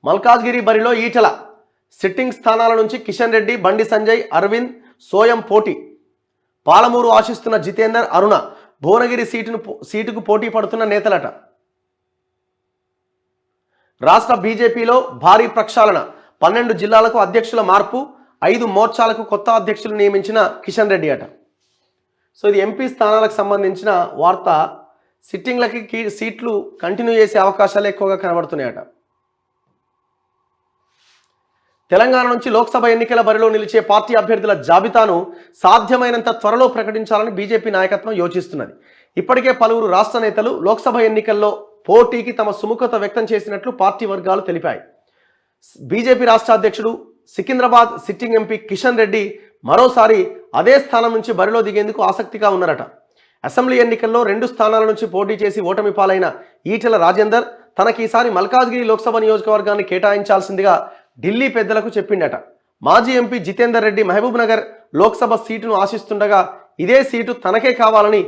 మల్కాజ్గిరి బరిలో ఈటెల సిట్టింగ్ స్థానాల నుంచి కిషన్ రెడ్డి, బండి సంజయ్, అరవింద్, సోయం పోటీ. పాలమూరు ఆశిస్తున్న జితేందర్, అరుణ. భువనగిరి సీటుకు పోటీ పడుతున్న నేతలట. రాష్ట్ర బీజేపీలో భారీ ప్రక్షాళన. 12 జిల్లాలకు అధ్యక్షుల మార్పు, 5 మోర్చాలకు కొత్త అధ్యక్షులు నియమించిన కిషన్ రెడ్డి అట. సో ఇది ఎంపీ స్థానాలకు సంబంధించిన వార్త. సిట్టింగ్లకి సీట్లు కంటిన్యూ చేసే అవకాశాలు ఎక్కువగా కనబడుతున్నాయట. తెలంగాణ నుంచి లోక్సభ ఎన్నికల బరిలో నిలిచే పార్టీ అభ్యర్థుల జాబితాను సాధ్యమైనంత త్వరలో ప్రకటించాలని బీజేపీ నాయకత్వం యోచిస్తున్నది. ఇప్పటికే పలువురు రాష్ట్ర నేతలు లోక్సభ ఎన్నికల్లో పోటీకి తమ సుముఖత వ్యక్తం చేసినట్లు పార్టీ వర్గాలు తెలిపాయి. బీజేపీ రాష్ట్ర అధ్యక్షుడు, సికింద్రాబాద్ సిట్టింగ్ ఎంపీ కిషన్ రెడ్డి మరోసారి అదే స్థానం నుంచి బరిలో దిగేందుకు ఆసక్తిగా ఉన్నారట. అసెంబ్లీ ఎన్నికల్లో 2 స్థానాల నుంచి పోటీ చేసి ఓటమి పాలైన ఈటెల రాజేందర్ తనకి ఈసారి మల్కాజ్గిరి లోక్సభ నియోజకవర్గాన్ని కేటాయించాల్సిందిగా ఢిల్లీ పెద్దలకు చెప్పిండట. మాజీ ఎంపీ జితేందర్ రెడ్డి మహబూబ్ నగర్ లోక్సభ సీటును ఆశిస్తుండగా ఇదే సీటు తనకే కావాలని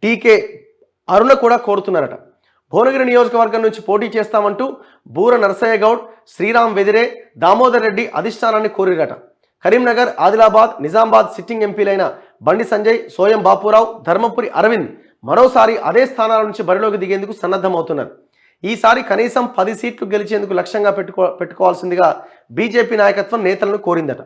టీకే అరుణ కూడా కోరుతున్నారట. భువనగిరి నియోజకవర్గం నుంచి పోటీ చేస్తామంటూ బూర నరసయ్య గౌడ్, శ్రీరామ్ వెదిరే, దామోదర్ రెడ్డి అధిష్టానాన్ని కోరిరట. కరీంనగర్, ఆదిలాబాద్, నిజామాబాద్ సిట్టింగ్ ఎంపీలైన బండి సంజయ్, సోయం బాపురావు, ధర్మపురి అరవింద్ మరోసారి అదే స్థానాల నుంచి బరిలోకి దిగేందుకు సన్నద్ధమవుతున్నారు. ఈసారి కనీసం 10 సీట్లు గెలిచేందుకు లక్ష్యంగా పెట్టుకోవాల్సిందిగా బీజేపీ నాయకత్వం నేతలను కోరిందట.